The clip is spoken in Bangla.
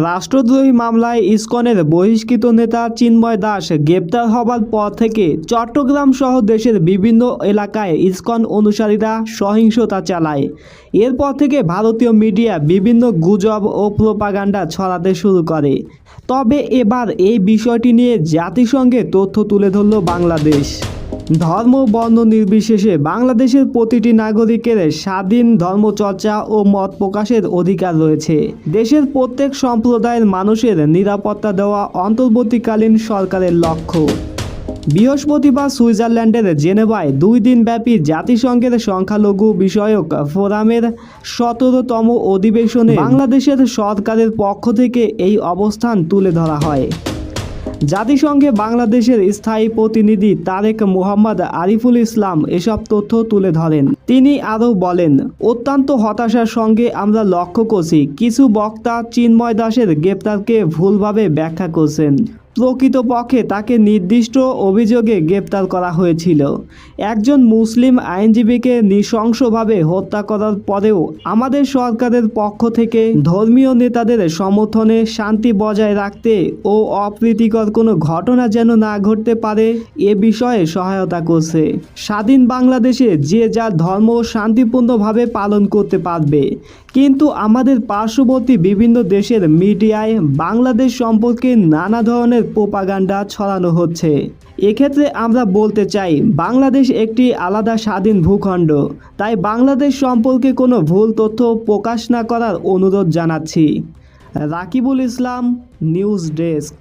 রাষ্ট্রদ্রোহী মামলায় ইসকনের বহিষ্কৃত নেতা চিন্ময় দাস গ্রেপ্তার হবার পর থেকে চট্টগ্রাম সহ দেশের বিভিন্ন এলাকায় ইসকন অনুসারীরা সহিংসতা চালায়। এরপর থেকে ভারতীয় মিডিয়া বিভিন্ন গুজব ও প্রোপাগান্ডা ছড়াতে শুরু করে। তবে এবার এই বিষয়টি নিয়ে জাতিসংঘে তথ্য তুলে ধরল বাংলাদেশ। ধর্ম বর্ণ নির্বিশেষে বাংলাদেশের প্রতিটি নাগরিকের স্বাধীন ধর্মচর্চা ও মত প্রকাশের অধিকার রয়েছে। দেশের প্রত্যেক সম্প্রদায়ের মানুষের নিরাপত্তা দেওয়া অন্তর্বর্তীকালীন সরকারের লক্ষ্য। বৃহস্পতিবার সুইজারল্যান্ডের জেনেভায় 2 দিনব্যাপী জাতিসংঘের সংখ্যালঘু বিষয়ক ফোরামের 17তম অধিবেশনে বাংলাদেশের সরকারের পক্ষ থেকে এই অবস্থান তুলে ধরা হয়। জাতিসংঘে বাংলাদেশের স্থায়ী প্রতিনিধি তারেক মোহাম্মদ আরিফুল ইসলাম এসব তথ্য তুলে ধরেন। তিনি আরও বলেন, অত্যন্ত হতাশার সঙ্গে আমরা লক্ষ্য করছি কিছু বক্তা চিন্ময় দাসের গ্রেপ্তারকে ভুলভাবে ব্যাখ্যা করছেন। প্রকৃতপক্ষে তাকে নির্দিষ্ট অভিযোগে গ্রেপ্তার করা হয়েছিল। একজন মুসলিম আইনজীবীকে নৃশংসভাবে হত্যা করার পরেও আমাদের সরকারের পক্ষ থেকে ধর্মীয় নেতাদের সমর্থনে শান্তি বজায় রাখতে ও অপ্রীতিকর কোনো ঘটনা যেন না ঘটতে পারে এ বিষয়ে সহায়তা করছে। স্বাধীন বাংলাদেশে যে যার ধর্ম শান্তিপূর্ণভাবে পালন করতে পারবে, কিন্তু আমাদের পার্শ্ববর্তী বিভিন্ন দেশের মিডিয়ায় বাংলাদেশ সম্পর্কে নানা ধরনের প্রোপাগান্ডা ছড়ানো হচ্ছে। এক্ষেত্রে আমরা বলতে চাই, বাংলাদেশ একটি আলাদা স্বাধীন ভূখণ্ড, তাই বাংলাদেশ সম্পর্কে কোনো ভুল তথ্য প্রকাশ না করার অনুরোধ জানাচ্ছি। রাকিবুল ইসলাম, নিউজ ডেস্ক।